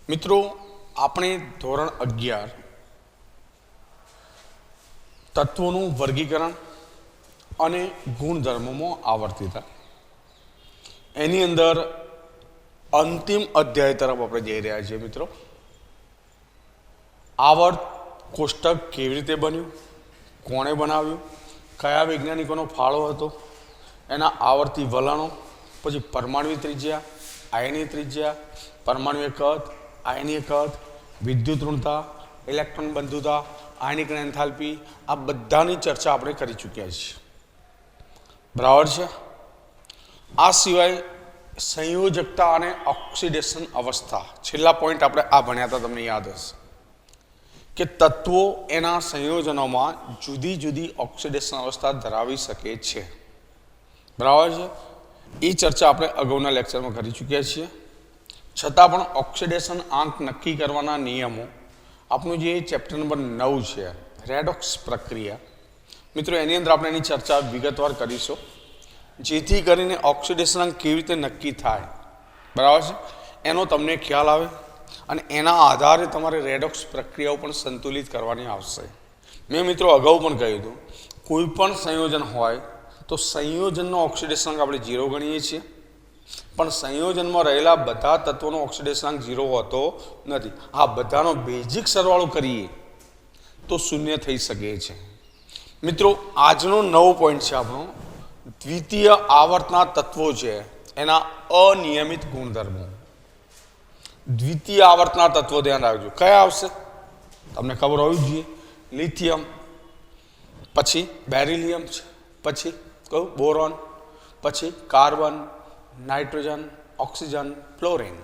મિત્રો આપણે ધોરણ 11 તત્વોનું વર્ગીકરણ અને ગુણધર્મોમાં આવર્તિતા એની અંદર અંતિમ અધ્યાય તરફ આપણે જઈ રહ્યા છીએ મિત્રો। આવર્ત કોષ્ટક કેવી રીતે બન્યું, કોણે બનાવ્યું, કયા વૈજ્ઞાનિકોનો ફાળો હતો, એના આવર્તી વલણો, પછી પરમાણ્વીય ત્રિજ્યા, આયનીય ત્રિજ્યા, પરમાણ્વીય કદ, આયનીય કદ, વિદ્યુત ઋણતા, ઇલેક્ટ્રોન બંધુતા, આયનિક એન્થાલ્પી, આ બધાની ચર્ચા આપણે કરી ચૂક્યા છીએ, બરાબર છે। આ સિવાય સંયોજકતા અને ઓક્સિડેશન અવસ્થા, છેલ્લા પોઈન્ટ આપણે આ ભણ્યા હતા, તમને યાદ હશે કે તત્વો એના સંયોજનોમાં જુદી જુદી ઓક્સિડેશન અવસ્થા ધરાવી શકે છે, બરાબર છે। એ ચર્ચા આપણે અગાઉના લેક્ચરમાં કરી ચૂક્યા છીએ। છતાં પણ ઓક્સિડેશન આંક નક્કી કરવાના નિયમો, આપણું જે ચેપ્ટર નંબર 9 છે રેડોક્સ પ્રક્રિયા, મિત્રો એની અંદર આપણે એની ચર્ચા વિગતવાર કરીશું, જેથી કરીને ઓક્સિડેશન આંક કેવી રીતે નક્કી થાય, બરાબર છે, એનો તમને ખ્યાલ આવે અને એના આધારે તમારે રેડોક્સ પ્રક્રિયાઓ પણ સંતુલિત કરવાની આવશે। મેં મિત્રો અગાઉ પણ કહ્યું હતું, કોઈ પણ સંયોજન હોય તો સંયોજનનો ઓક્સિડેશન આંક આપણે 0 ગણીએ છીએ, પણ સંયોજનમાં રહેલા બધા તત્વોનો ઓક્સિડેશન આંક 0 હોતો નથી। આ બધાનો બેઝિક સરવાળો કરીએ તો 0 થઈ શકે છે। મિત્રો આજનો નવો પોઈન્ટ છે આપણો દ્વિતીય આવર્તના તત્વો છે એના અનિયમિત ગુણધર્મો। દ્વિતીય આવર્તના તત્વો ધ્યાન રાખજો, કયા આવશે તમને ખબર હોવી જોઈએ, લિથિયમ, પછી બેરિલિયમ છે, પછી કયું બોરોન, પછી કાર્બન, નાઇટ્રોજન, ઓક્સિજન, ફ્લોરિન,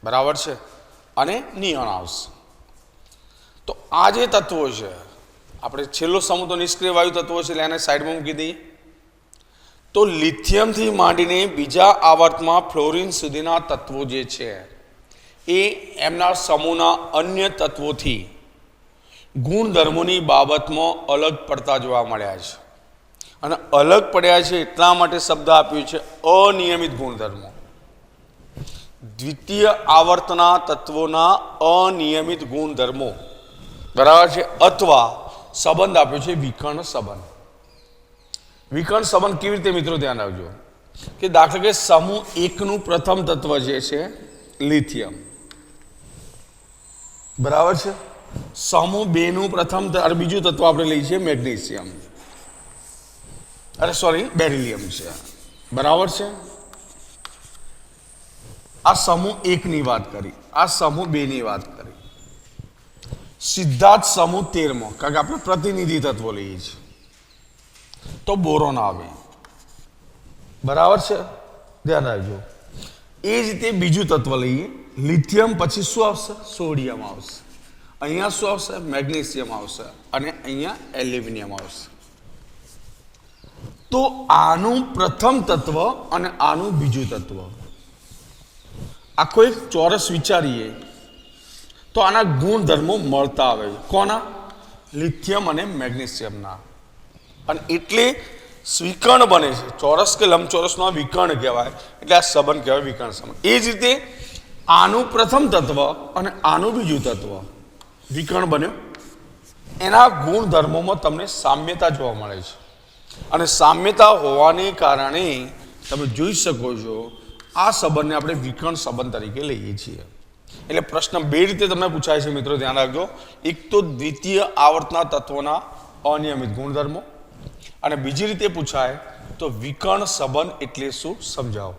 બરાબર છે, અને નિયોન આવશે। તો આ જે તત્વો છે આપણે છેલ્લો સમૂહ તો નિષ્ક્રિય વાયુ તત્વો છે એટલે એને સાઈડમાં મૂકી દઈએ। તો લિથિયમથી માંડીને બીજા આવર્તમાં ફ્લોરિન સુધીના તત્વો જે છે એ એમના સમૂહના અન્ય તત્વોથી ગુણધર્મોની બાબતમાં અલગ પડતા જોવા મળ્યા છે, અને અલગ પડ્યા છે એટલા માટે શબ્દ આપ્યો છે અનિયમિત ગુણધર્મો। દ્વિતીય આવર્તના તત્વોના અનિયમિત ગુણધર્મો, બરાબર છે, અથવા સંબંધ આપ્યો છે વિકર્ણ સંબંધ। વિકર્ણ સંબંધ કેવી રીતે મિત્રો ધ્યાન રાખજો કે દાખલા કે સમૂહ 1 નું પ્રથમ તત્વ જે છે લિથિયમ, બરાબર છે, સમૂહ 2 નું પ્રથમ બીજું તત્વ આપણે લઈએ છીએ મેગ્નેશિયમ, બેરિલિયમ છે, બરાબર છે। આ સમૂહ 1 ની વાત કરી, આ સમૂહ 2 ની વાત કરી, સીધા જ સમૂહ 13માં, કારણ કે આપણે પ્રતિનિધિ તત્વો લઈએ છીએ તો બોરોન આવે, બરાબર છે, ધ્યાન રાખજો। એ જ રીતે બીજું તત્વ લઈએ લિથિયમ, પછી શું આવશે, સોડિયમ આવશે, અહીંયા શું આવશે, મેગ્નેશિયમ આવશે, અને અહીંયા એલ્યુમિનિયમ આવશે। તો આનું પ્રથમ તત્વ અને આનું બીજું તત્વ, આખો એક ચોરસ વિચારીએ તો આના ગુણધર્મો મળતા આવે, કોના, લિથિયમ અને મેગ્નેશિયમના, અને એટલે વિકર્ણ બને છે, ચોરસ કે લંબચોરસનો વિકર્ણ કહેવાય, એટલે આ સંબંધ કહેવાય વિકર્ણ સંબંધ। એ જ રીતે આનું પ્રથમ તત્વ અને આનું બીજું તત્વ વિકર્ણ બન્યો, એના ગુણધર્મોમાં તમને સામ્યતા જોવા મળે છે, અને સામ્યતા હોવાને કારણે તમે જોઈ શકો છો આ સંબંધને આપણે વિકર્ણ સંબંધ તરીકે લઈએ છીએ। એટલે પ્રશ્ન 2 રીતે તમને પૂછાય છે મિત્રો, ધ્યાન રાખજો, એક તો દ્વિતીય આવર્તના તત્વોના અનિયમિત ગુણધર્મો, અને બીજી રીતે પૂછાય તો વિકર્ણ સંબંધ એટલે શું સમજાવો।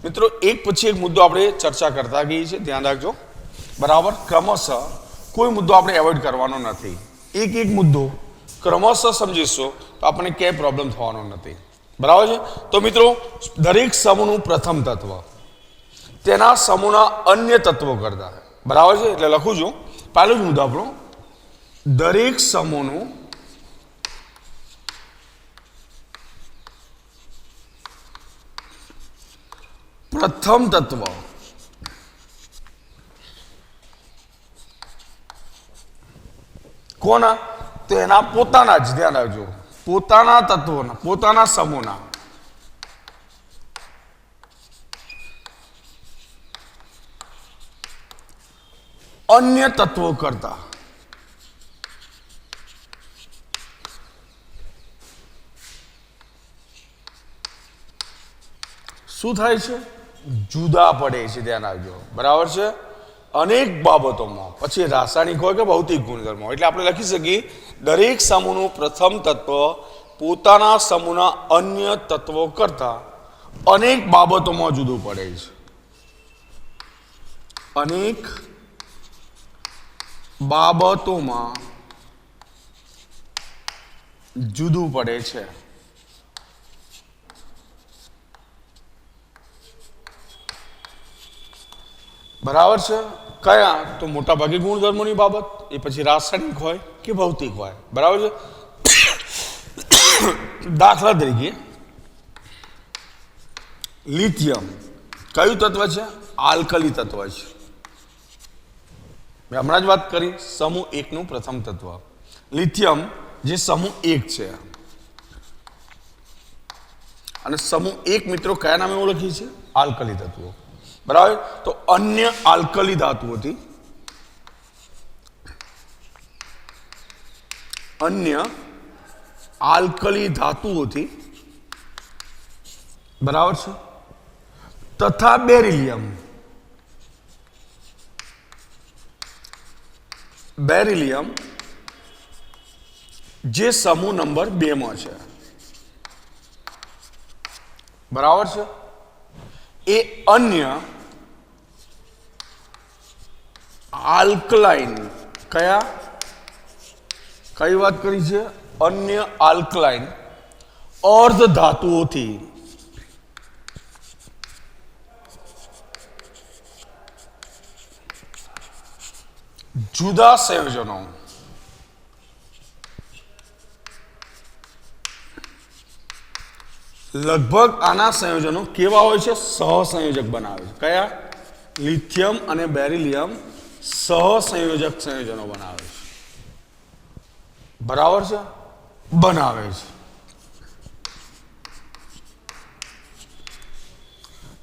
મિત્રો એક પછી એક મુદ્દો આપણે ચર્ચા કરતા ગઈએ છીએ, ધ્યાન રાખજો, બરાબર, ક્રમશઃ કોઈ મુદ્દો આપણે એવોઇડ કરવાનો નથી, એક એક મુદ્દો ક્રમશઃ સમજીશો તો આપણને ક્યાંય પ્રોબ્લેમ થવાનો નથી, બરાબર છે। તો મિત્રો દરેક સમૂહનું પ્રથમ તત્વ તેના સમૂહના અન્ય તત્વો કરતા, બરાબર છે, એટલે લખું છું પહેલો જ મુદ્દો આપણો, દરેક સમૂહનું પ્રથમ તત્વ કોના, તો એના પોતાના જ, ધ્યાન રાખજો, પોતાના તત્વોના, પોતાના સમૂહના અન્ય તત્વો કરતા શું થાય છે? જુદા પડે છે. ધ્યાન રાખજો. બરાબર છે. અનેક બાબતોમાં, પછી રાસાયણિક હોય કે ભૌતિક ગુણધર્મો, એટલે આપણે લખી શકીએ દરેક સમૂહનું પ્રથમ તત્વ પોતાના સમૂહના અન્ય તત્વો કરતા અનેક બાબતોમાં જુદું પડે છે. અનેક બાબતોમાં જુદું પડે છે. બરાબર છે. કયા? તો મોટા ભાગે ગુણધર્મોની બાબત, એ પછી રાસાયણિક હોય કે ભૌતિક હોય. બરાબર છે. દાખલા તરીકે લિથિયમ કયું તત્વ છે? આલ્કલી તત્વ છે. મેં હમણાં જ વાત કરી સમૂહ એકનું પ્રથમ તત્વ લિથિયમ, જે સમૂહ એક છે. અને સમૂહ એક મિત્રો કયા નામે ઓળખીએ છીએ? આલ્કલી તત્વો. બરાબર. તો અન્ય આલ્કલી ધાતુઓથી બરાબર છે, તથા બેરિલિયમ જે સમૂહ નંબર 2 માં છે. બરાબર છે. એ અન્ય આલ્કલાઇન કઈ વાત કરી છે? અન્ય આલ્કલાઇન અર્ધ ધાતુઓથી જુદા સંયોજનો લગભગ આના સંયોજનો કેવા હોય છે? સહસંયોજક બનાવે છે. કયા? લિથિયમ અને બેરિલિયમ સહસંયોજક સંયોજનો બનાવે છે. બરાબર છે. બનાવે છે.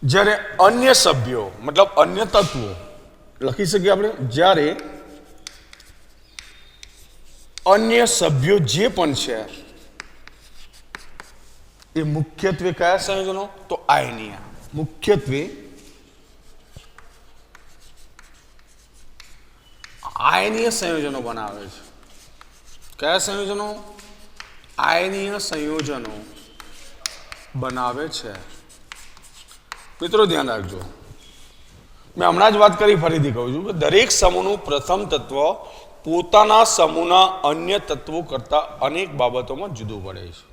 જ્યારે અન્ય સભ્યો મતલબ અન્ય તત્વો લખી શકીએ આપણે, જ્યારે અન્ય સભ્યો જે પણ છે એ મુખ્યત્વે કયા સંયોજનો? તો આયનીય. મુખ્યત્વે આયનીય સંયોજનો બનાવે છે. કયા સંયોજનો? આયનીય સંયોજનો બનાવે છે. મિત્રો ધ્યાન રાખજો. મેં હમણાં જ વાત કરી, ફરીથી કહું છું કે દરેક સમૂહનું પ્રથમ તત્વ પોતાના સમૂહના અન્ય તત્વો કરતા અનેક બાબતોમાં જુદું પડે છે.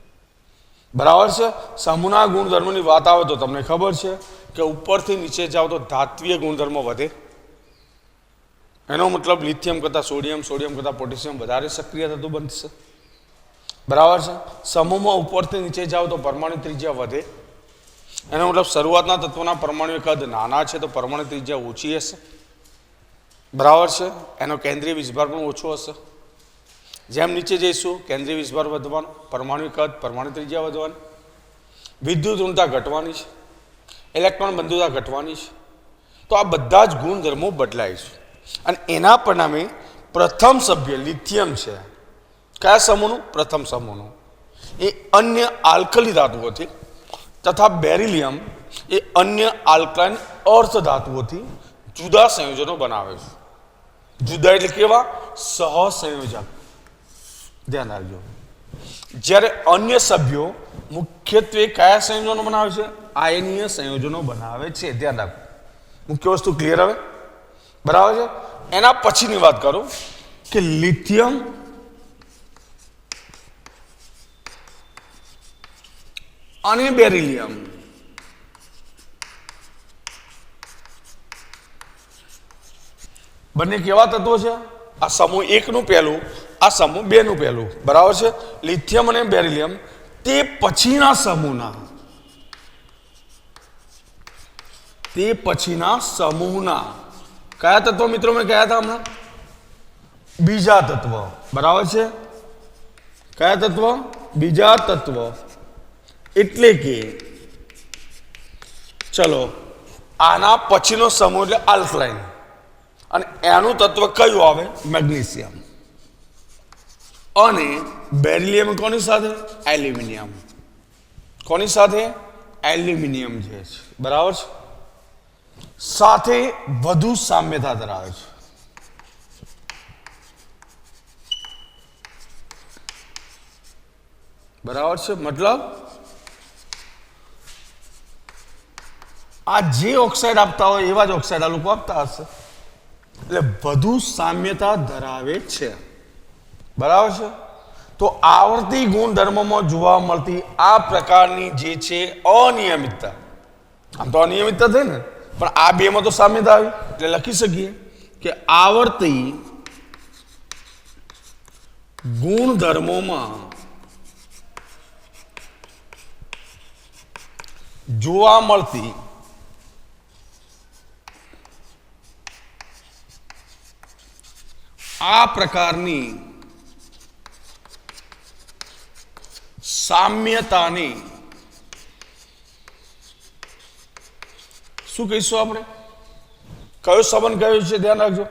બરાબર છે. સમૂહના ગુણધર્મોની વાત આવે તો તમને ખબર છે કે ઉપરથી નીચે જાઓ તો ધાત્વીય ગુણધર્મો વધે. એનો મતલબ લિથિયમ કરતાં સોડિયમ, સોડિયમ કરતાં પોટેશિયમ વધારે સક્રિય થતું બનશે. બરાબર છે. સમૂહમાં ઉપરથી નીચે જાઓ તો પરમાણુ ત્રિજ્યા વધે. એનો મતલબ શરૂઆતના તત્વોના પરમાણુ કદ નાના છે તો પરમાણુ ત્રિજ્યા ઓછી હશે. બરાબર છે. એનો કેન્દ્રીય વિસ્ભાર પણ ઓછો હશે. જેમ નીચે જઈશું કેન્દ્રીય વિસ્ભાર વધવાનો, પરમાણુ કદ, પરમાણુ ત્રિજ્યા વધવાની, વિદ્યુત ઋણતા ઘટવાની છે, ઇલેક્ટ્રોન બંધુતા ઘટવાની છે. તો આ બધા જ ગુણધર્મો બદલાય છે. અને એના પરિણામે પ્રથમ સભ્ય લિથિયમ છે, કયા સમૂહનું? પ્રથમ સમૂહનું. એ અન્ય આલ્કલી ધાતુઓથી તથા બેરિલિયમ એ અન્ય આલ્કલાઇન અર્ધ ધાતુઓથી જુદા સંયોજનો બનાવે છે. જુદા એટલે કેવા? સહસંયોજક. ધ્યાન રાખજો. જ્યારે અન્ય સભ્યો મુખ્યત્વે કયા સંયોજનો બનાવે છે? આયનીય સંયોજનો બનાવે છે. ધ્યાન રાખો. મુખ્ય વસ્તુ ક્લિયર હવે? બરાબર છે. એના પછીની વાત કરું કે લિથિયમ અને બેરિલિયમ બંને કેવા તત્વો છે? આ સમૂહ એકનું પહેલું, આ સમૂહ બેનું પહેલું. બરાબર છે. લિથિયમ અને બેરિલિયમ તે પછીના સમૂહના કયા તત્વો મિત્રો મેં કયા હતા હમણાં? બીજા તત્વ. બરાબર છે. કયા તત્વ? બીજા તત્વ. એટલે કે ચલો આના પછીનો સમૂહ એટલે આલ્કલાઇન, અને એનું તત્વ કયું આવે? મેગ્નેશિયમ. અને બેરિલિયમ કોની સાથે? એલ્યુમિનિયમ. કોની સાથે? એલ્યુમિનિયમ જે છે, બરાબર છે, સાથે વધુ સામ્યતા ધરાવે છે. બરાબર છે, મતલબ આ જે ઓક્સાઇડ આપતા હોય એવા જ ઓક્સાઇડ આ લોકો આપતા હશે, એટલે વધુ સામ્યતા ધરાવે છે. બરાબર છે. તો આવર્તી ગુણધર્મમાં જોવા મળતી આ પ્રકારની જે છે અનિયમિતતા, આમ તો અનિયમિતતા થઈ ને, પણ આ બેમાં તો સામ્યતા આવી, એટલે લખી શકીએ કે આવર્તી ગુણધર્મોમાં જોવા મળતી આ પ્રકારની સામ્યતાની શું કહીશું આપણે? કયો સંબંધ કયો છે? ધ્યાન રાખજો.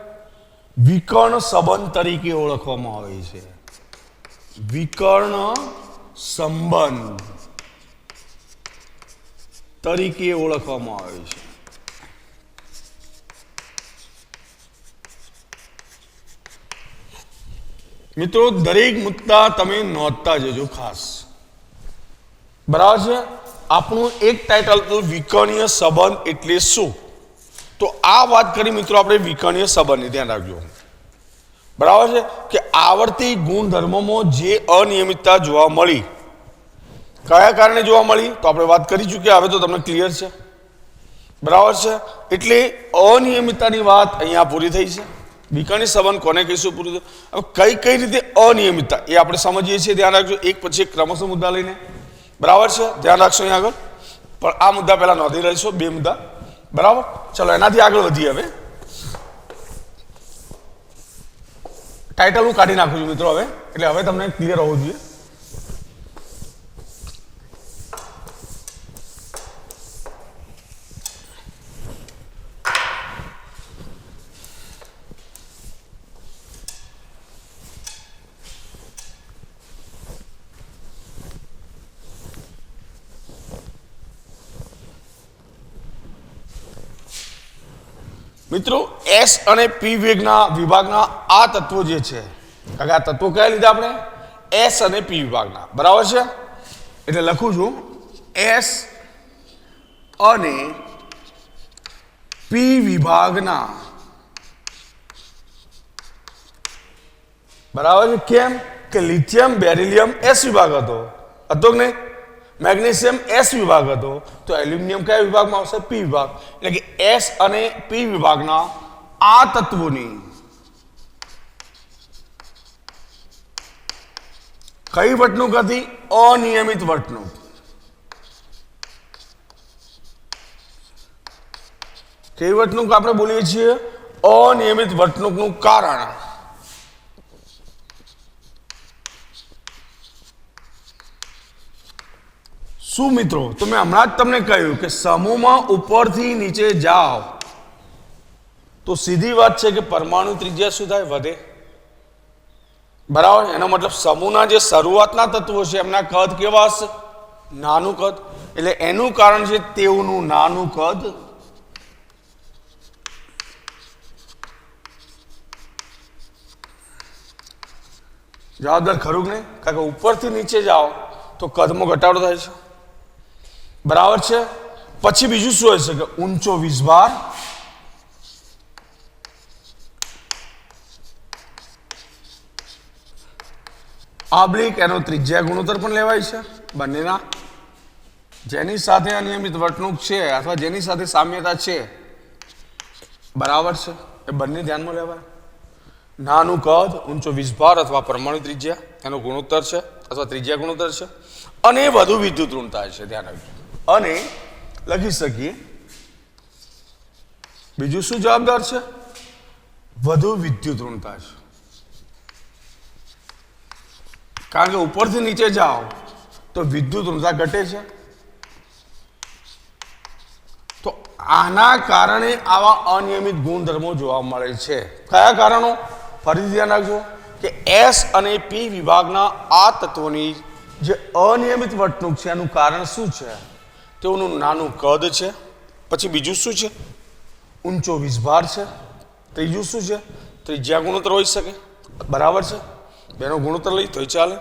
વિકર્ણ સંબંધ તરીકે ઓળખવામાં આવે છે. વિકર્ણ સંબંધ તરીકે ઓળખવામાં આવે છે. મિત્રો દરેક મુદ્દા તમે નોંધતા જજો ખાસ. બરાબર છે. આપણું એક ટાઇટલ હતું વિકર્ણીય સંબંધ એટલે શું, તો આ વાત કરી મિત્રો આપણે વિકર્ણીય સંબંધની. ધ્યાન રાખજો. બરાબર છે કે આવર્તી ગુણધર્મોમાં જે અનિયમિતતા જોવા મળી, કયા કારણે જોવા મળી તો આપણે વાત કરી ચૂક્યા, હવે તો તમને ક્લિયર છે. બરાબર છે. એટલે અનિયમિતતાની વાત અહીંયા પૂરી થઈ છે. વિકર્ણીય સંબંધ કોને કહીશું પૂરું થયું. હવે કઈ કઈ રીતે અનિયમિતતા એ આપણે સમજીએ છીએ. ધ્યાન રાખજો, એક પછી એક ક્રમશઃ મુદ્દા લઈને. બરાબર છે, ધ્યાન રાખશો અહીંયા આગળ. પણ આ મુદ્દા પહેલા નોંધી રહીશું, બે મુદ્દા. બરાબર, ચલો એનાથી આગળ વધીએ. હવે ટાઇટલ હું કાઢી નાખું છું મિત્રો હવે, એટલે હવે તમને ક્લિયર હોવું જોઈએ. મિત્રો એસ અને પી વિભાગના આ તત્વો જે છે, કારણ કે આ તત્વો કયા લીધા આપણે? એસ અને પી વિભાગના. બરાબર છે. એટલે લખું છું એસ અને પી વિભાગના. બરાબર છે. કેમ કે લિથિયમ બેરિલિયમ એસ વિભાગ હતો કે નહીં? મેગ્નેશિયમ એસ વિભાગ હતો, તો એલ્યુમિનિયમ કયા વિભાગમાં આવશે? પી વિભાગ. એટલે કે એસ અને પી વિભાગના આ તત્વોની કઈ વર્તણૂક હતી? અનિયમિત વર્તણૂક. કઈ વર્તણૂક આપણે બોલીએ છીએ? અનિયમિત વર્તણૂકનું કારણ શું મિત્રો? તો મેં હમણાં જ તમને કહ્યું કે સમૂહમાં ઉપરથી નીચે જાઓ તો સીધી વાત છે કે પરમાણુ ત્રિજ્યા શું થાય? વધે. બરાબર. એનો મતલબ સમૂહના જે શરૂઆતના તત્વો છે એમના કદ કેવા હશે? નાનું કદ. એટલે એનું કારણ છે તેઓનું નાનું કદ. જવાબદાર ખરું કે નહીં? કારણ કે ઉપરથી નીચે જાઓ તો કદમાં ઘટાડો થાય છે. બરાબર છે. પછી બીજું શું હોય છે કે ઊંચો વીજભાર, આબ્લિક એનો ત્રિજ્યા ગુણોત્તર પણ લેવાય છે બંનેના. જેની સાથે અનિયમિત વર્તણૂક છે અથવા જેની સાથે સામ્યતા છે, બરાબર છે, એ બંને ધ્યાનમાં લેવાય. નાનું કદ, ઊંચો વીજભાર અથવા પરમાણુ ત્રિજ્યા એનો ગુણોત્તર છે અથવા ત્રિજ્યા ગુણોત્તર છે, અને વધુ વિદ્યુત ઋણતા છે. ધ્યાન રાખજો. અને લખી શકીએ બીજું શું જવાબદાર છે? વધુ વિદ્યુત ઋણતા છે. કારણ કે ઉપરથી નીચે જાઓ તો વિદ્યુત ઋણતા ઘટે છે. તો આના કારણે આવા અનિયમિત ગુણધર્મો જોવા મળે છે. કયા કારણો? ફરીથી ધ્યાન રાખજો કે એસ અને પી વિભાગના આ તત્વોની જે અનિયમિત વર્તણૂક છે એનું કારણ શું છે? તેઓનું નાનું કદ છે. પછી બીજું શું છે? ઊંચો વિસ્ભાર છે. ત્રીજું શું છે? ત્રિજ્યા ગુણોત્તર હોઈ શકે. બરાબર છે, બેનો ગુણોત્તર લઈ તોય ચાલે.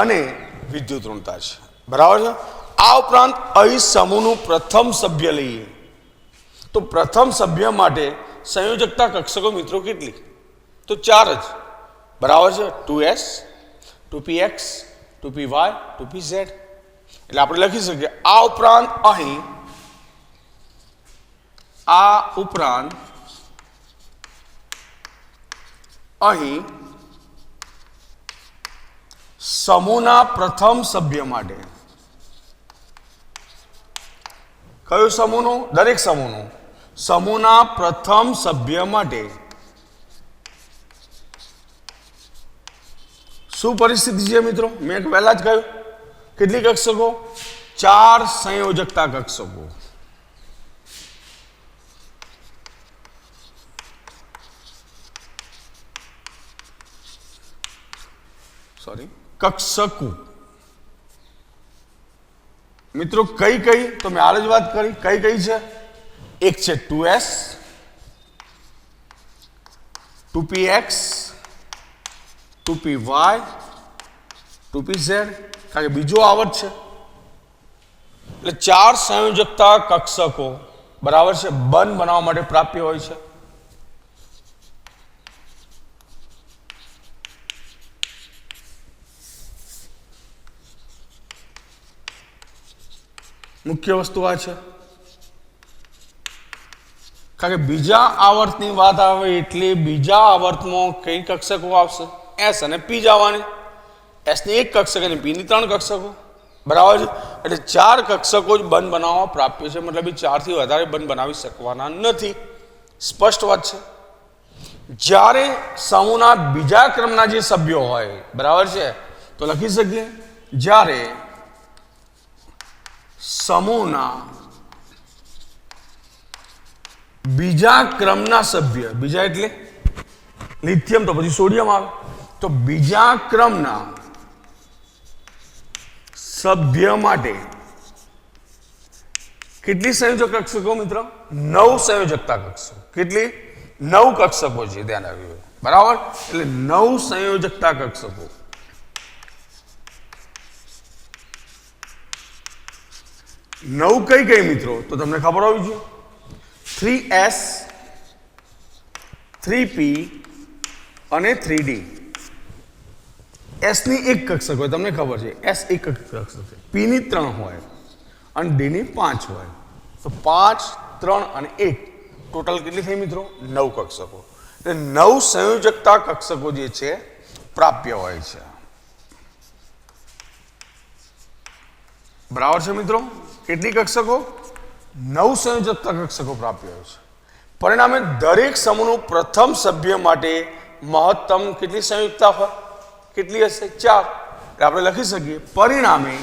અને વિદ્યુત ઋણતા છે. બરાબર છે. આ ઉપરાંત અહીં સમૂહનું પ્રથમ સભ્ય લઈએ તો પ્રથમ સભ્ય માટે સંયોજકતા કક્ષકો મિત્રો કેટલી? તો 4 જ. બરાબર છે. 2s 2px 2py 2pz. એટલે આપણે લખી શકીએ આ ઉપરાંત અહીં સમૂહના પ્રથમ સભ્ય માટે કયો સમૂહનો? દરેક સમૂહનો. સમૂહના પ્રથમ સભ્ય માટે શું પરિસ્થિતિ છે મિત્રો? મેં પહેલા જ કહ્યું કેટલી કક્ષકો? 4 સંયોજકતા કક્ષકો. કક્ષકો મિત્રો કઈ કઈ? તો મેં હાલ જ વાત કરી. કઈ કઈ છે? એક છે 2s 2px 2py 2pz, કારણ કે બીજો આવર્ત છે. એટલે 4 સંયોજકતા કક્ષકો બરાબર છે બંધ બનાવવા માટે પ્રાપ્ય હોય છે. મુખ્ય વસ્તુ આ છે, કારણ કે બીજા આવર્તની વાત આવે એટલે બીજા આવર્તમાં કઈ કક્ષકો આવશે? એસ અને પી જ આવવાની. એસની 1 કક્ષક અને પીની 3 કક્ષકો. બરાબર છે. એટલે 4 કક્ષકો જ બંધ બનાવવા પ્રાપ્ય છે. મતલબ 4 થી વધારે બંધ બનાવી શકવાના નથી. સ્પષ્ટ વાત છે. જ્યારે સમૂહના બીજા ક્રમના જે સભ્યો હોય બરાબર છે તો લખી શકીએ જ્યારે સમૂહના બીજા ક્રમના સભ્ય, બીજા એટલે લિથિયમ તો પછી સોડિયમ આવે, તો બીજા ક્રમના સભ્ય માટે કેટલી સંયોજક કક્ષકો મિત્રો? 9 સંયોજકતા કક્ષકો. કેટલી? 9 કક્ષકો છે. ધ્યાન આવ્યું. બરાબર. એટલે 9 સંયોજકતા કક્ષકો. 9 કઈ કઈ મિત્રો? તો તમને ખબર હોવી જોઈએ. 3s 3p અને 3d. s ની 1 કક્ષક હોય, તમને ખબર છે. s 1 કક્ષક છે. p ની 3 હોય અને d ની 5 હોય. તો 5 3 અને 1 ટોટલ કેટલી થઈ મિત્રો? 9 કક્ષકો. એટલે 9 સંયોજકતા કક્ષકો જે છે પ્રાપ્ય હોય છે. બરાબર છે મિત્રો. કેટલી કક્ષકો? 9 સંયોજકતા કક્ષકો પ્રાપ્ય હોય છે. પરિણામે દરેક સમૂહનું પ્રથમ સભ્ય માટે મહત્તમ કેટલી સંયુક્તતા હોય? કેટલી હશે? 4. એટલે આપણે લખી શકીએ પરિણામે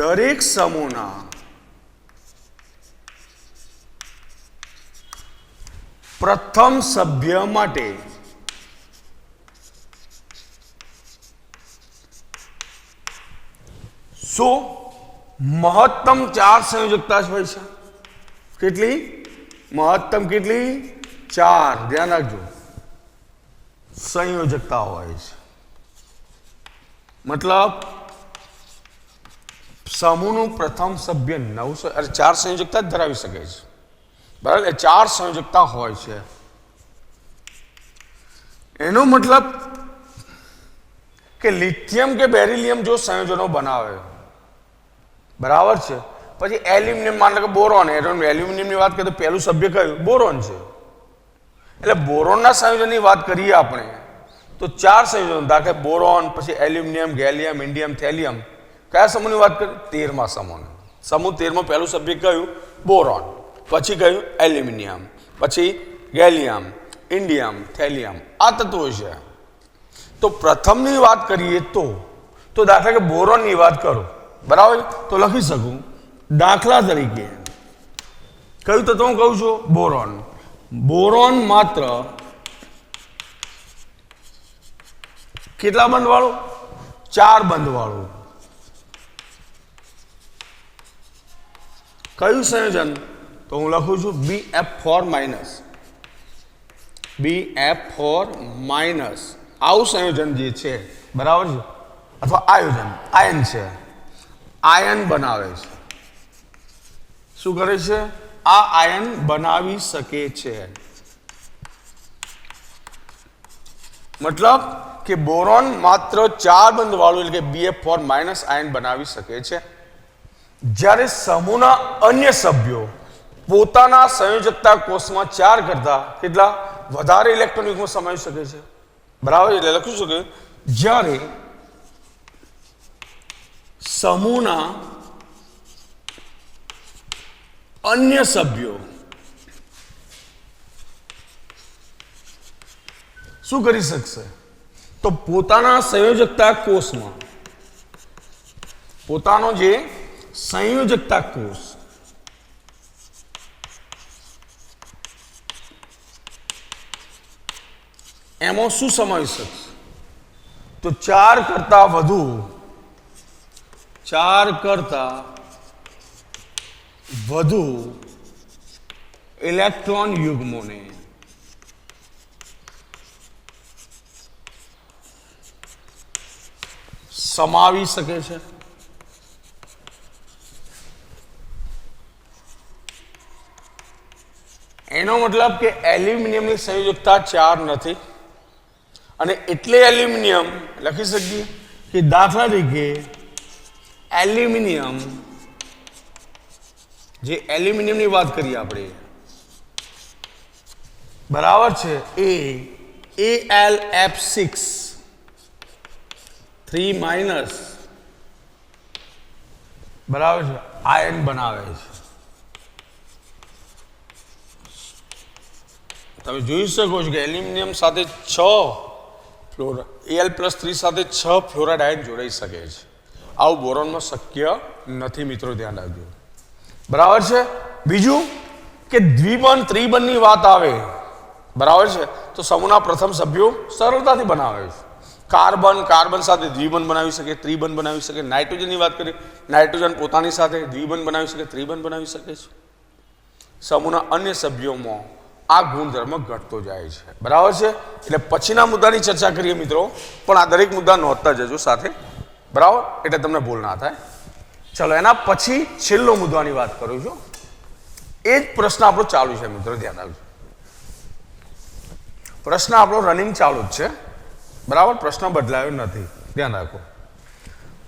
દરેક સમૂહના પ્રથમ સભ્ય માટે શું મહત્તમ 4 સંયોજકતા હોય છે? કેટલી? મહત્તમ કેટલી? 4. ધ્યાન રાખજો. સંયોજકતા હોય છે. મતલબ સમૂહનું પ્રથમ સભ્ય 4 સંયોજકતા જ ધરાવી શકે છે. બરાબર. 4 સંયોજકતા હોય છે. એનો મતલબ કે લિથિયમ કે બેરિલિયમ જો સંયોજનો બનાવે બરાબર છે, પછી એલ્યુમિનિયમ માન કે બોરોન, એલ્યુમિનિયમની વાત કરીએ તો પહેલું સભ્ય કયું? બોરોન છે. એટલે બોરોનના સંયોજનની વાત કરીએ આપણે તો 4 સંયોજનો, દાખલે બોરોન, પછી એલ્યુમિનિયમ, ગેલિયમ, ઇન્ડિયમ, થેલિયમ. કયા સમૂહની વાત કરીએ? 13મા સમૂહ. સમૂહ 13માં પહેલું સભ્ય કયું? બોરોન. પછી કયું? એલ્યુમિનિયમ, પછી ગેલિયમ, ઇન્ડિયમ, થેલિયમ. આ તત્વો છે. તો પ્રથમની વાત કરીએ તો તો દાખલા કે બોરોનની વાત કરો, બરાબર, તો લખી શકું દાખલા તરીકે કયું તત્વ હું કહું છું? બોરોન. બોરોન માત્ર કેટલા બંધ વાળું? 4 બંધ વાળું. કયું સંયોજન? તો હું લખું છું BF4-, BF4-. આવું સંયોજન જે છે, બરાબર છે, અથવા આયોજન આયન છે, આયન બનાવે છે. શું કરે છે? આ આયન બનાવી શકે છે. મતલબ કે બોરોન માત્ર 4 બંધ વાળું એટલે કે BF4- આયન બનાવી શકે છે. જ્યારે સમૂહના અન્ય સભ્યો પોતાના સંયોજકતા કોષમાં 4 કરતા કેટલા વધારે ઇલેક્ટ્રોન યુગ્મ સમાવી શકે છે, બરાબર. એટલે લખ્યું છે કે જ્યારે સમૂહના અન્ય સભ્યો શું કરી શકશે? તો પોતાના સંયોજકતા કોષમાં, પોતાનો જે સંયોજકતા કોષ એમાં શું સમાવી શકશે? તો 4 કરતા વધુ, 4 કરતા વધુ ઇલેક્ટ્રોન યુગ્મોને સમાવી શકે છે. એનો મતલબ કે એલ્યુમિનિયમની સંયોજકતા 4 નથી અને એટલે એલ્યુમિનિયમ લખી શકીએ કે દાખલા તરીકે એલ્યુમિનિયમ, જે એલ્યુમિનિયમની વાત કરીએ આપણે, બરાબર છે, Al(F6)3-, બરાબર છે, આયન બનાવે છે. તમે જોઈ શકો છો કે એલ્યુમિનિયમ સાથે 6 Al+3 સાથે 6 ફ્લોરાઇડ આયન જોડાઈ શકે છે. આવું બોરોનમાં શક્ય નથી, મિત્રો ધ્યાન રાખજો, બરાબર છે. બીજું કે દ્વિબંધ ત્રિબંધની વાત આવે, બરાબર છે, તો સમૂહના પ્રથમ સભ્યો સરળતાથી બનાવે છે. કાર્બન સાથે દ્વિબંધ બનાવી શકે, ત્રિબંધ બનાવી શકે. નાઇટ્રોજનની વાત કરીએ, નાઇટ્રોજન પોતાની સાથે દ્વિબંધ બનાવી શકે, ત્રિબંધ બનાવી શકે છે. સમૂહના અન્ય સભ્યોમાં આ ગુણધર્મ ઘટતો જાય છે, બરાબર છે. એટલે પછીના મુદ્દાની ચર્ચા કરીએ મિત્રો, પણ આ દરેક મુદ્દા નોંધતા જજો સાથે, બરાબર, એટલે તમને ભૂલ ના થાય. ચલો એના પછી છેલ્લો મુદ્દાની વાત કરું છું. એ જ પ્રશ્ન આપણો ચાલુ છે મિત્રો, ધ્યાન રાખજો. પ્રશ્ન આપણો રનિંગ ચાલુ જ છે, બરાબર, પ્રશ્ન બદલાયો નથી, ધ્યાન રાખો.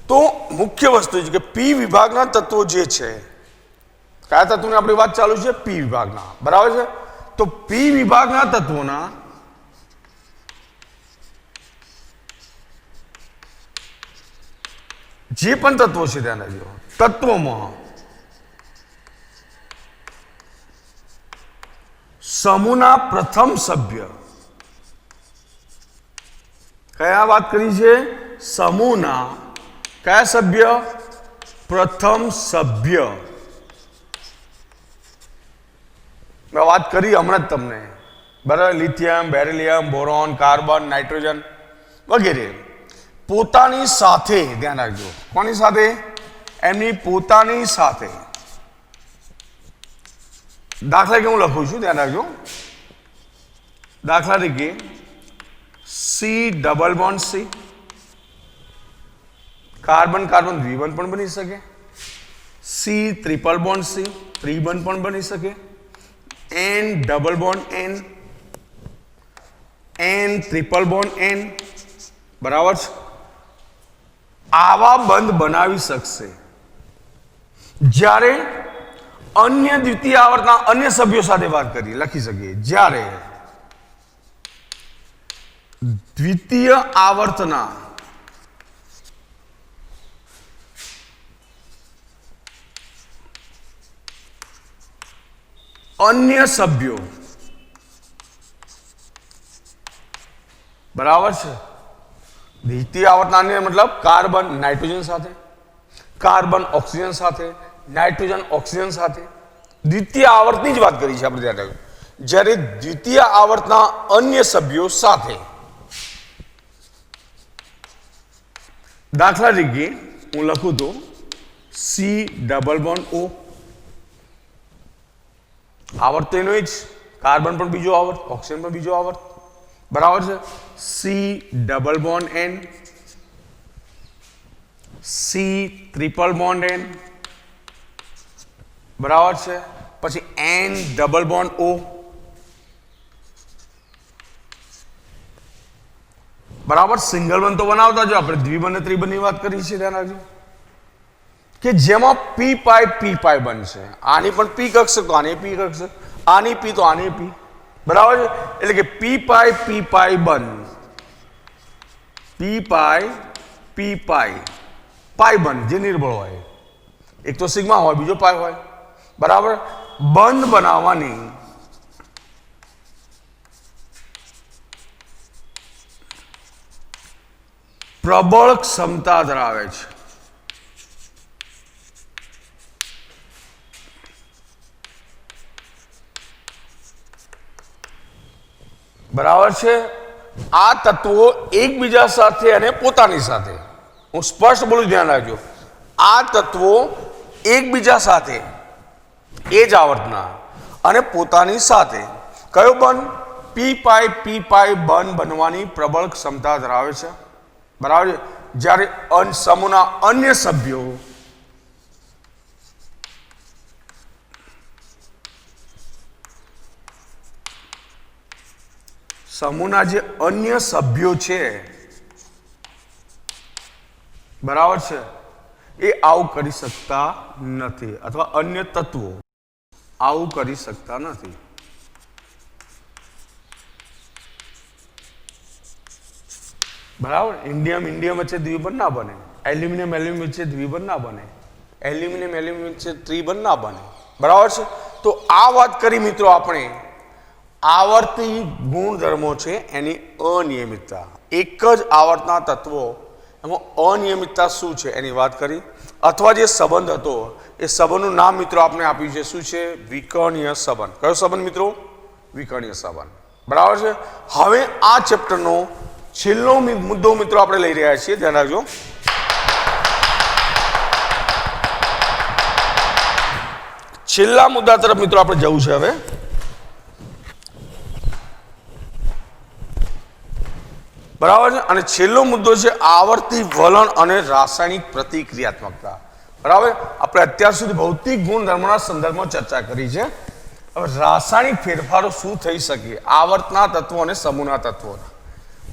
તો મુખ્ય વસ્તુ છે કે પી વિભાગના તત્વો જે છે, કયા તત્વોની આપણી વાત ચાલુ છે? પી વિભાગના, બરાબર છે. તો પી વિભાગના તત્વોના જે પણ તત્વો છે, ધ્યાન રાખજો, તત્વોમાં સમૂહના પ્રથમ સભ્ય, કયા વાત કરી છે? સમૂહના કયા સભ્ય? પ્રથમ સભ્ય. મેં વાત કરી હમણાં જ તમને, બરાબર, lithium, beryllium, boron, carbon, nitrogen વગેરે પોતાની સાથે, ધ્યાન રાખજો, કોની સાથે? એમની પોતાની સાથે. દાખલા કે હું લખું છું, ધ્યાન રાખજો. દાખલા તરીકે C++C, કાર્બન દ્વિબંધ પણ બની શકે. C++C, ત્રિબંધ પણ બની શકે. N++N, N++N, બરાબર છે. આવા બંધ બનાવી શકશે જ્યારે અન્ય દ્વિતીય આવર્તના અન્ય સભ્યો સાથે વાત કરીએ, લખી શકીએ, જ્યારે દ્વિતીય આવર્તના અન્ય સભ્યો, બરાબર છે, દ્વિતીય આવર્તના અન્ય मतलब કાર્બન નાઇટ્રોજન સાથે, કાર્બન ઓક્સિજન સાથે, નાઇટ્રોજન ઓક્સિજન સાથે દ્વિતીય આવર્તની જ વાત કરી છે આપણે ધ્યાન રાખજો. જ્યારે દ્વિતીય આવર્તના અન્ય સભ્યો સાથે, દાખલા તરીકે હું લખું તો સી ડબલ બોન્ડ ઓ, આવર્ત એનો જ, કાર્બન પણ બીજો આવર્ત, ઓક્સિજન પણ બીજો આવર્ત, બરાબર છે. C double bond N, C triple bond N, બરાબર છે. પછી એન ડબલ બોન્ડ ઓ, બરાબર. સિંગલ બંધ તો બનાવતા જો, આપણે દ્વિબંધ અને ત્રિબંધની વાત કરી છે, ધ્યાન રાખજો કે જેમાં પી પાઈ બનશે. આની પણ પી કક્ષક તો આની પી કક્ષક, આની પી તો આની પી, બરાબર છે. એટલે કે પી પાઈ બંધ, પી પાઈ બંધ જે નિર્બળ હોય, એક તો સિગ્મા હોય બીજો પાઈ હોય, બરાબર. બંધ બનાવવાની પ્રબળ ક્ષમતા ધરાવે છે. બરાબર છે. આ તત્વો એકબીજા સાથે અને પોતાની સાથે, હું સ્પષ્ટ બોલું, ધ્યાન રાખજો, આ તત્વો એકબીજા સાથે એ જ આવર્તના અને પોતાની સાથે કયો બંધ, પી પાઈ બંધ બનવાની પ્રબળ ક્ષમતા ધરાવે છે, બરાબર છે. જ્યારે સમૂહના અન્ય સભ્યો સમૂહના જે અન્ય સભ્યો છે, બરાબર છે, એ આવું કરી શકતા નથી, અથવા અન્ય તત્વો આવું કરી શકતા નથી. બરાબર. ઇન્ડિયમ વચ્ચે દ્વિબંધ ના બને, એલ્યુમિનિયમ વચ્ચે દ્વિબંધ ના બને, એલ્યુમિનિયમ વચ્ચે ત્રિબંધ ના બને, બરાબર છે. તો આ વાત કરી મિત્રો આપણે આવર્તી ગુણધર્મો છે એની અનિયમિતતા. એક જ આવર્તના તત્વો એમાં અનિયમિતતા શું છે એની વાત કરી, અથવા જે સંબંધ હતો એ સંબંધનું નામ મિત્રો આપણે આપ્યું છે, શું છે? વિકર્ણીય સંબંધ. કયો સંબંધ મિત્રો? વિકર્ણીય સંબંધ, બરાબર છે. હવે આ ચેપ્ટરનો છેલ્લો મુદ્દો મિત્રો આપણે લઈ રહ્યા છીએ, ધ્યાન રાખજો. છેલ્લા મુદ્દા તરફ મિત્રો આપણે જવું છે હવે. બરાબર છે. અને છેલ્લો મુદ્દો છે આવર્તી વલણ અને રાસાયણિક પ્રતિક્રિયાત્મકતા. બરાબર. આપણે અત્યાર સુધી ભૌતિક ગુણધર્મોના સંદર્ભમાં ચર્ચા કરી છે. હવે રાસાયણિક ફેરફારો શું થઈ શકે આવર્તના તત્વો અને સમૂહના તત્વોના,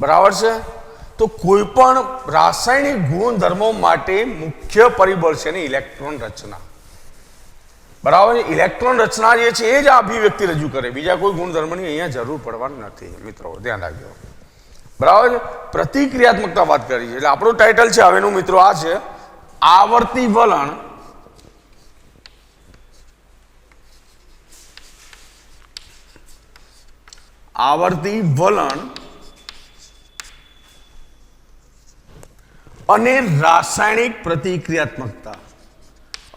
બરાબર છે. તો કોઈ પણ રાસાયણિક ગુણધર્મો માટે મુખ્ય પરિબળ છે ને ઇલેક્ટ્રોન રચના, બરાબર. ઇલેક્ટ્રોન રચના જે છે એ જ આ અભિવ્યક્તિ રજૂ કરે, બીજા કોઈ ગુણધર્મની અહીંયા જરૂર પડવાની નથી મિત્રો, ધ્યાન રાખજો, બરાબર છે. પ્રતિક્રિયાત્મકતા વાત કરી છે એટલે આપણું ટાઇટલ છે હવેનું મિત્રો આ છે આવર્તી વલણ અને રાસાયણિક પ્રતિક્રિયાત્મકતા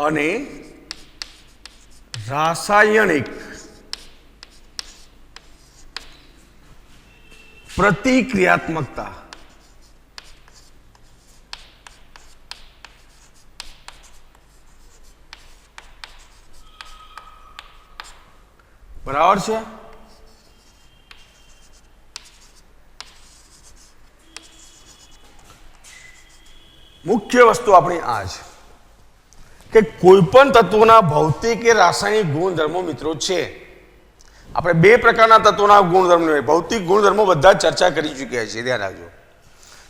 અને રાસાયણિક પ્રતિક્રિયાત્મકતા. બરાબર છે. મુખ્ય વસ્તુ આપણી આ છે કે કોઈ પણ તત્વોના ભૌતિક કે રાસાયણિક ગુણધર્મો મિત્રો છે. આપણે બે પ્રકારના તત્વોના ગુણધર્મો, ભૌતિક ગુણધર્મો બધા ચર્ચા કરી ચૂક્યા છીએ, ધ્યાન રાખજો.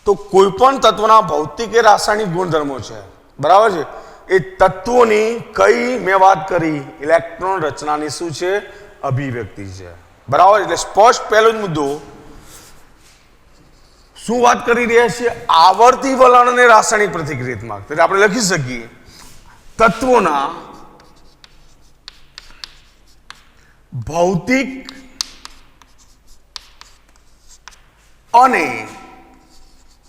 તો કોઈ પણ તત્વના ભૌતિક કે રાસાયણિક ગુણધર્મો છે, બરાબર છે. એ તત્વોની કઈ મેં વાત કરી, ઇલેક્ટ્રોન રચનાની શું છે? અભિવ્યક્તિ છે, બરાબર. એટલે સ્પષ્ટ પહેલો જ મુદ્દો શું વાત કરી રહ્યા છીએ? આવર્તી વલણ અને રાસાયણિક પ્રતિક્રિયાત્મક. એટલે આપણે લખી શકીએ તત્વોના ભૌતિક અને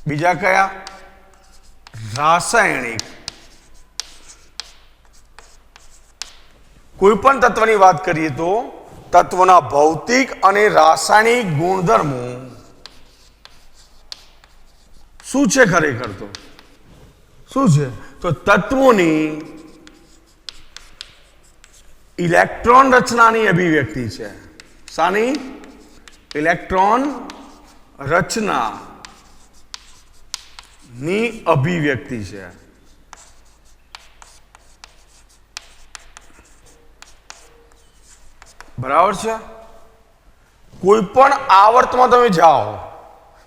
બીજા કયા? રાસાયણિક. કોઈ પણ તત્વની વાત કરીએ તો તત્વના ભૌતિક અને રાસાયણિક ગુણધર્મો શું છે ખરેખર? તો શું છે? તો તત્વોની ઇલેક્ટ્રોન રચનાની અભિવ્યક્તિ છે. શાની? ઇલેક્ટ્રોન રચના ની અભિવ્યક્તિ છે. બરાબર છે. કોઈ પણ આવર્તમાં તમે જાઓ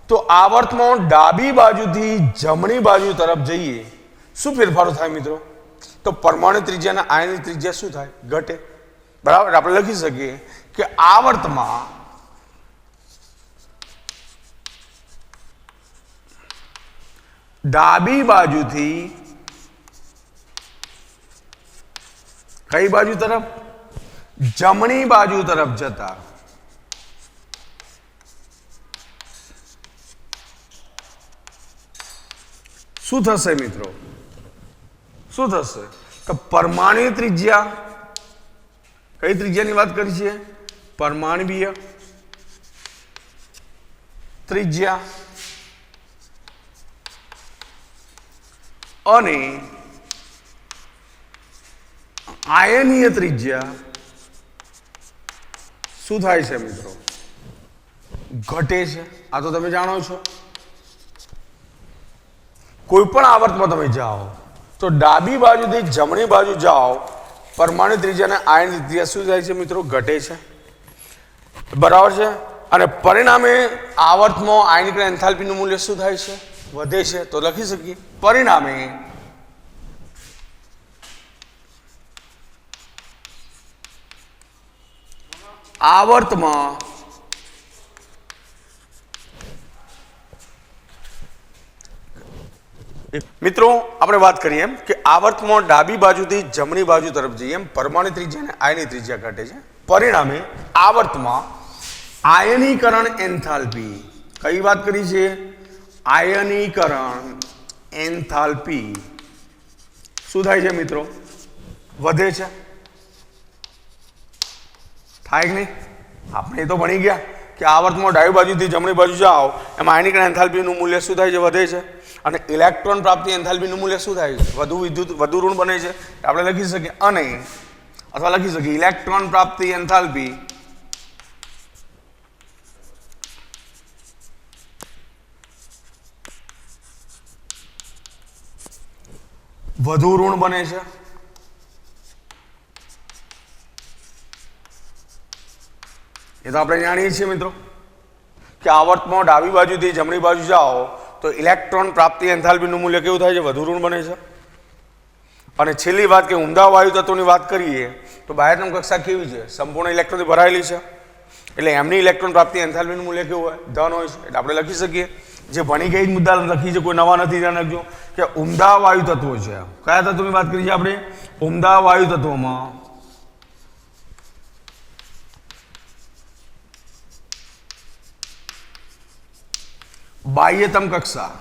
તો આવર્તમાં ડાબી બાજુથી જમણી બાજુ તરફ જઈએ શું ફેરફારો થાય મિત્રો? તો પરમાણુ ત્રિજ્યા અને આયનની ત્રિજ્યા શું થાય? ઘટે. બરાબર. આપણે લખી શકીએ કે આવર્તમાં ડાબી બાજુથી કઈ બાજુ તરફ? જમણી બાજુ તરફ જતા શું થશે મિત્રો? શું થશે? તો પરમાણુ ત્રિજ્યા, કઈ ત્રિજ્યાની વાત કરી છે? પરમાણુય ત્રિજ્યા અને આયનીય ત્રિજ્યા શું થાય છે મિત્રો? ઘટે છે. આ તો તમે જાણો છો. કોઈ પણ આવર્તમાં તમે જાઓ તો ડાબી બાજુથી જમણી બાજુ જાઓ, પરમાણુ ત્રિજ્યા અને આયન ત્રિજ્યા શું થાય છે મિત્રો? ઘટે છે. બરાબર છે. અને પરિણામે આવર્તમાં આયનિક એન્થાલ્પીનું મૂલ્ય શું થાય છે? વધે છે. તો લખી શકીએ પરિણામે આવર્તમાં મિત્રો આપણે વાત કરીએ એમ કે આવર્તમાં ડાબી બાજુથી જમણી બાજુ તરફ જઈએ એમ પરમાણુ ત્રિજ્યા અને આયની ત્રિજ્યા ઘટે છે. પરિણામે આવર્તમાં આયનીકરણ એન્થાલ્પી, કઈ વાત કરી છે? આયનીકરણ એન્થાલ્પી શું થાય છે મિત્રો? વધે છે. થાય કે નહીં? આપણે તો ભણી ગયા કે આવર્તમાં ડાબી બાજુથી જમણી બાજુ જાઓ એમાં આયનીકરણ એન્થાલ્પીનું મૂલ્ય શું થાય છે? વધે છે. અને ઇલેક્ટ્રોન પ્રાપ્તિ એન્થાલ્પીનું મૂલ્ય શું થાય છે? વધુ ઋણ બને છે. આપણે લખી શકીએ અને અથવા લખી શકીએ ઇલેક્ટ્રોન પ્રાપ્તિ એન્થાલ્પી વધુ ઋણ બને છે. એ તો આપણે જાણીએ છીએ મિત્રો કે આવર્તમાં ડાબી બાજુથી જમણી બાજુ જાઓ તો ઇલેક્ટ્રોન પ્રાપ્તિ એન્થાલ્પીનું મૂલ્ય કેવું થાય છે? વધુ ઋણ બને છે. અને છેલ્લી વાત કે ઉમદા વાયુ તત્વોની વાત કરીએ તો બાહ્યતમ કક્ષા કેવી છે? સંપૂર્ણ ઇલેક્ટ્રોનથી ભરાયેલી છે. એટલે એમની ઇલેક્ટ્રોન પ્રાપ્તિ એન્થાલ્પીનું મૂલ્ય કેવું હોય? ધન હોય છે. એટલે આપણે લખી શકીએ જે ભણી ગઈ જ મુદ્દા લખી છે, કોઈ નવા નથી. ધ્યાન રાખજો કે ઉમદા વાયુ તત્વો છે. કયા તત્વોની વાત કરી છે આપણે? ઉમદા વાયુ તત્વોમાં બાહ્યતમ કક્ષા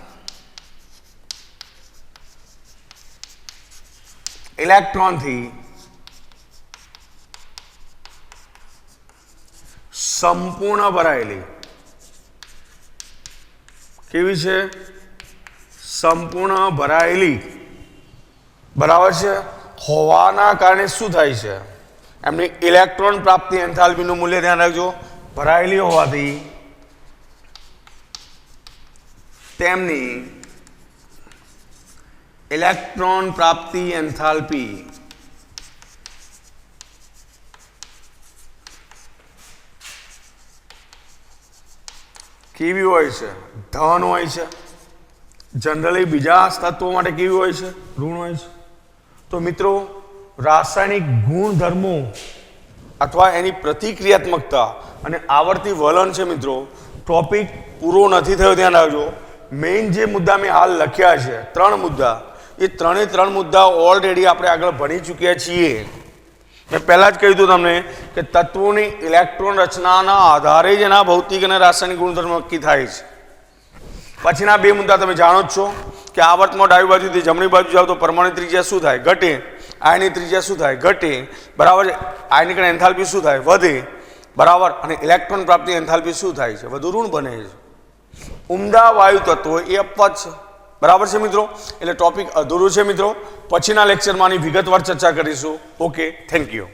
ઇલેક્ટ્રોનથી સંપૂર્ણ ભરાયેલી કેવી છે? સંપૂર્ણ ભરાયેલી. બરાબર છે. હોવાના કારણે શું થાય છે? એમની ઇલેક્ટ્રોન પ્રાપ્તિ એન્થાલ્પીનું મૂલ્ય ધ્યાન રાખજો. ભરાયેલી હોવાથી તેમની ઇલેક્ટ્રોન પ્રાપ્તિ એન્થાલ્પી કેવી હોય છે? ધન હોય છે. જનરલી બીજા તત્વો માટે કેવી હોય છે? ઋણ હોય છે. તો મિત્રો રાસાયણિક ગુણધર્મો અથવા એની પ્રતિક્રિયાત્મકતા અને આવર્તી વલણ છે મિત્રો, ટોપિક પૂરો નથી થયો. ધ્યાન રાખજો. મેઇન જે મુદ્દા મેં હાલ લખ્યા છે 3 મુદ્દા, એ 3 મુદ્દા ઓલરેડી આપણે આગળ ભણી ચૂક્યા છીએ. મેં પહેલાં જ કહ્યું હતું તમને કે તત્વોની ઇલેક્ટ્રોન રચનાના આધારે જ એના ભૌતિક અને રાસાયણિક ગુણધર્મ નક્કી થાય છે. પછીના બે મુદ્દા તમે જાણો જ છો કે આવર્તમાં ડાબી બાજુથી જમણી બાજુ જાઓ તો પરમાણુ ત્રિજ્યા શું થાય? ઘટે. આયનની ત્રિજ્યા શું થાય? ઘટે. બરાબર છે. આયનની કણ એન્થાલ્પી શું થાય? વધે. બરાબર. અને ઇલેક્ટ્રોન પ્રાપ્તિ એન્થાલ્પી શું થાય છે? વધુ ઋણ બને છે. ઉમદા વાયુ તત્વો એ અપવાદ છે. બરાબર છે મિત્રો. એટલે ટોપિક અધૂરું છે મિત્રો. પછીના લેક્ચરમાં આની વિગતવાર ચર્ચા કરીશું. Okay, thank you.